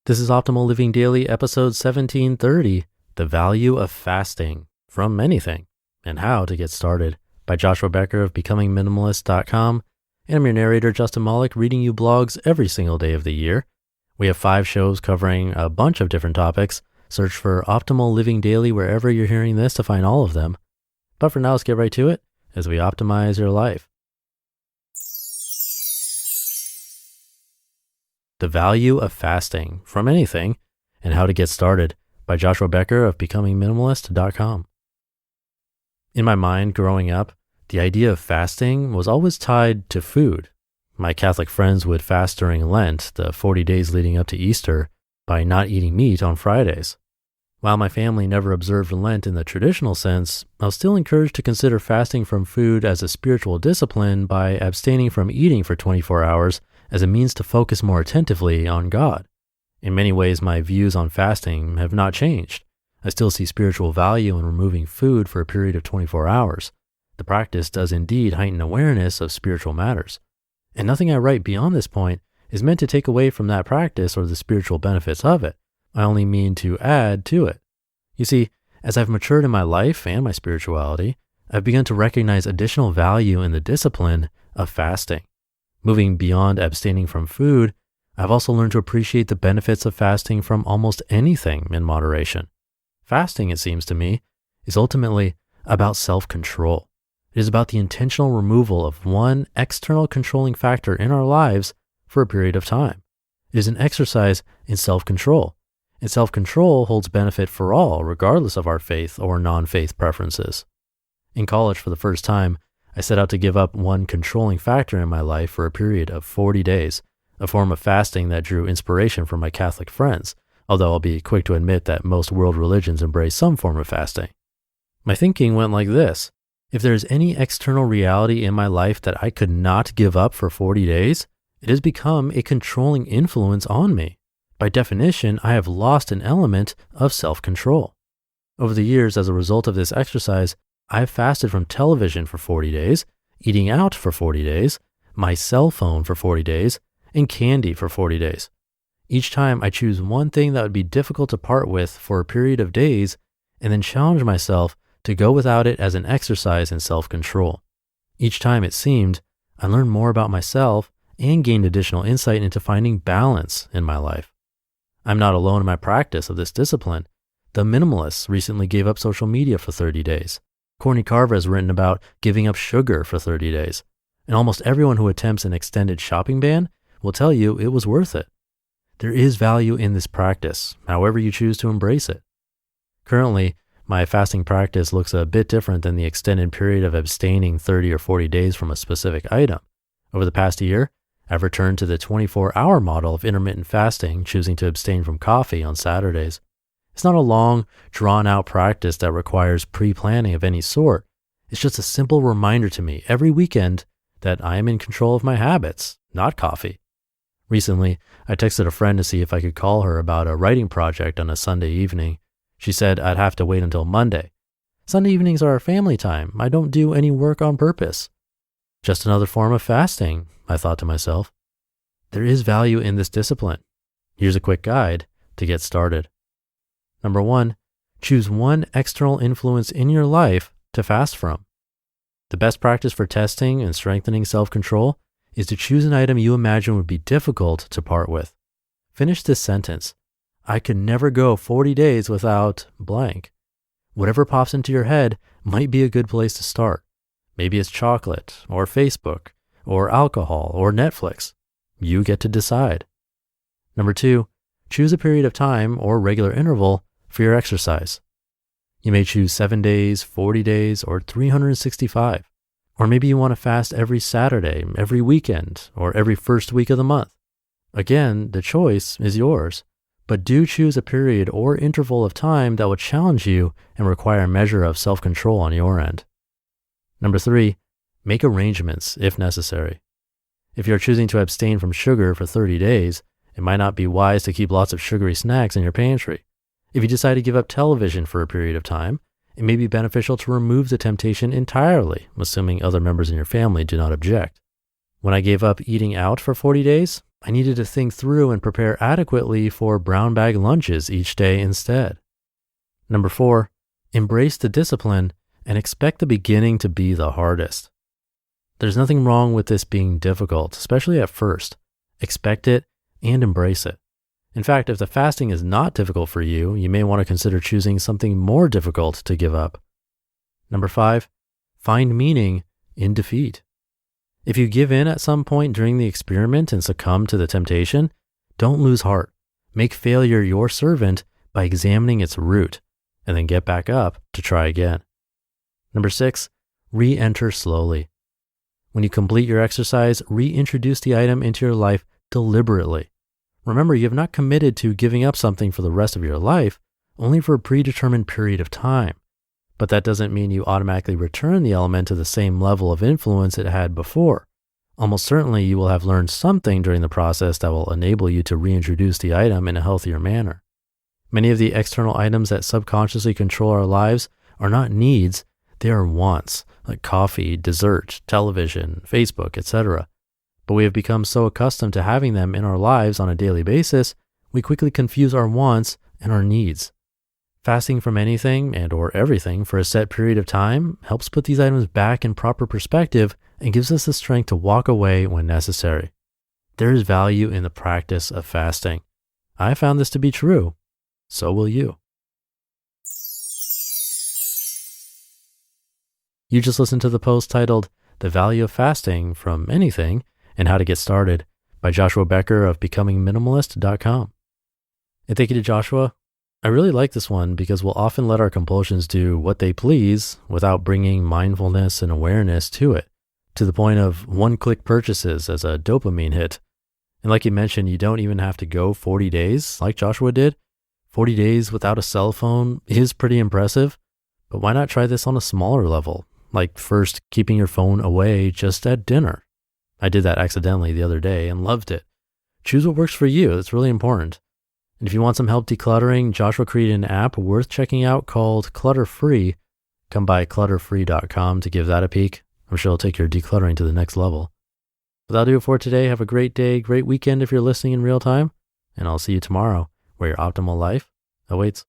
This is Optimal Living Daily, episode 1730, The Value of Fasting from Anything and How to Get Started, by Joshua Becker of Becoming Minimalist.com. And I'm your narrator, Justin Malik, reading you blogs every single day of the year. We have 5 shows covering a bunch of different topics. Search for Optimal Living Daily wherever you're hearing this to find all of them. But for now, let's get right to it as we optimize your life. The Value of Fasting from Anything and How to Get Started, by Joshua Becker of BecomingMinimalist.com. In my mind growing up, the idea of fasting was always tied to food. My Catholic friends would fast during Lent, the 40 days leading up to Easter, by not eating meat on Fridays. While my family never observed Lent in the traditional sense, I was still encouraged to consider fasting from food as a spiritual discipline by abstaining from eating for 24 hours as a means to focus more attentively on God. In many ways, my views on fasting have not changed. I still see spiritual value in removing food for a period of 24 hours. The practice does indeed heighten awareness of spiritual matters. And nothing I write beyond this point is meant to take away from that practice or the spiritual benefits of it. I only mean to add to it. You see, as I've matured in my life and my spirituality, I've begun to recognize additional value in the discipline of fasting. Moving beyond abstaining from food, I've also learned to appreciate the benefits of fasting from almost anything in moderation. Fasting, it seems to me, is ultimately about self-control. It is about the intentional removal of one external controlling factor in our lives for a period of time. It is an exercise in self-control, and self-control holds benefit for all, regardless of our faith or non-faith preferences. In college, for the first time, I set out to give up one controlling factor in my life for a period of 40 days, a form of fasting that drew inspiration from my Catholic friends, although I'll be quick to admit that most world religions embrace some form of fasting. My thinking went like this: if there is any external reality in my life that I could not give up for 40 days, it has become a controlling influence on me. By definition, I have lost an element of self-control. Over the years, as a result of this exercise, I've fasted from television for 40 days, eating out for 40 days, my cell phone for 40 days, and candy for 40 days. Each time I choose one thing that would be difficult to part with for a period of days and then challenge myself to go without it as an exercise in self-control. Each time, it seemed, I learned more about myself and gained additional insight into finding balance in my life. I'm not alone in my practice of this discipline. The minimalists recently gave up social media for 30 days. Courtney Carver has written about giving up sugar for 30 days. And almost everyone who attempts an extended shopping ban will tell you it was worth it. There is value in this practice, however you choose to embrace it. Currently, my fasting practice looks a bit different than the extended period of abstaining 30 or 40 days from a specific item. Over the past year, I've returned to the 24-hour model of intermittent fasting, choosing to abstain from coffee on Saturdays. It's not a long, drawn-out practice that requires pre-planning of any sort. It's just a simple reminder to me every weekend that I am in control of my habits, not coffee. Recently, I texted a friend to see if I could call her about a writing project on a Sunday evening. She said I'd have to wait until Monday. Sunday evenings are our family time. I don't do any work on purpose. Just another form of fasting, I thought to myself. There is value in this discipline. Here's a quick guide to get started. Number 1, choose one external influence in your life to fast from. The best practice for testing and strengthening self-control is to choose an item you imagine would be difficult to part with. Finish this sentence: I could never go 40 days without blank. Whatever pops into your head might be a good place to start. Maybe it's chocolate, or Facebook, or alcohol, or Netflix. You get to decide. Number 2, choose a period of time or regular interval for your exercise. You may choose 7 days, 40 days, or 365. Or maybe you want to fast every Saturday, every weekend, or every first week of the month. Again, the choice is yours, but do choose a period or interval of time that will challenge you and require a measure of self-control on your end. Number 3, make arrangements if necessary. If you're choosing to abstain from sugar for 30 days, it might not be wise to keep lots of sugary snacks in your pantry. If you decide to give up television for a period of time, it may be beneficial to remove the temptation entirely, assuming other members in your family do not object. When I gave up eating out for 40 days, I needed to think through and prepare adequately for brown bag lunches each day instead. Number 4, embrace the discipline and expect the beginning to be the hardest. There's nothing wrong with this being difficult, especially at first. Expect it and embrace it. In fact, if the fasting is not difficult for you, you may want to consider choosing something more difficult to give up. Number 5, find meaning in defeat. If you give in at some point during the experiment and succumb to the temptation, don't lose heart. Make failure your servant by examining its root, and then get back up to try again. Number 6, re-enter slowly. When you complete your exercise, reintroduce the item into your life deliberately. Remember, you have not committed to giving up something for the rest of your life, only for a predetermined period of time. But that doesn't mean you automatically return the element to the same level of influence it had before. Almost certainly you will have learned something during the process that will enable you to reintroduce the item in a healthier manner. Many of the external items that subconsciously control our lives are not needs, they are wants, like coffee, dessert, television, Facebook, etc. But we have become so accustomed to having them in our lives on a daily basis, we quickly confuse our wants and our needs. Fasting from anything and or everything for a set period of time helps put these items back in proper perspective and gives us the strength to walk away when necessary. There is value in the practice of fasting. I found this to be true. So will you. You just listened to the post titled, The Value of Fasting from Anything and How to Get Started by Joshua Becker of BecomingMinimalist.com. And thank you to Joshua. I really like this one because we'll often let our compulsions do what they please without bringing mindfulness and awareness to it, to the point of one-click purchases as a dopamine hit. And like you mentioned, you don't even have to go 40 days like Joshua did. 40 days without a cell phone is pretty impressive, but why not try this on a smaller level? Like first keeping your phone away just at dinner. I did that accidentally the other day and loved it. Choose what works for you. It's really important. And if you want some help decluttering, Joshua created an app worth checking out called Clutter Free. Come by clutterfree.com to give that a peek. I'm sure it'll take your decluttering to the next level. But that'll do it for today. Have a great day, great weekend if you're listening in real time. And I'll see you tomorrow where your optimal life awaits.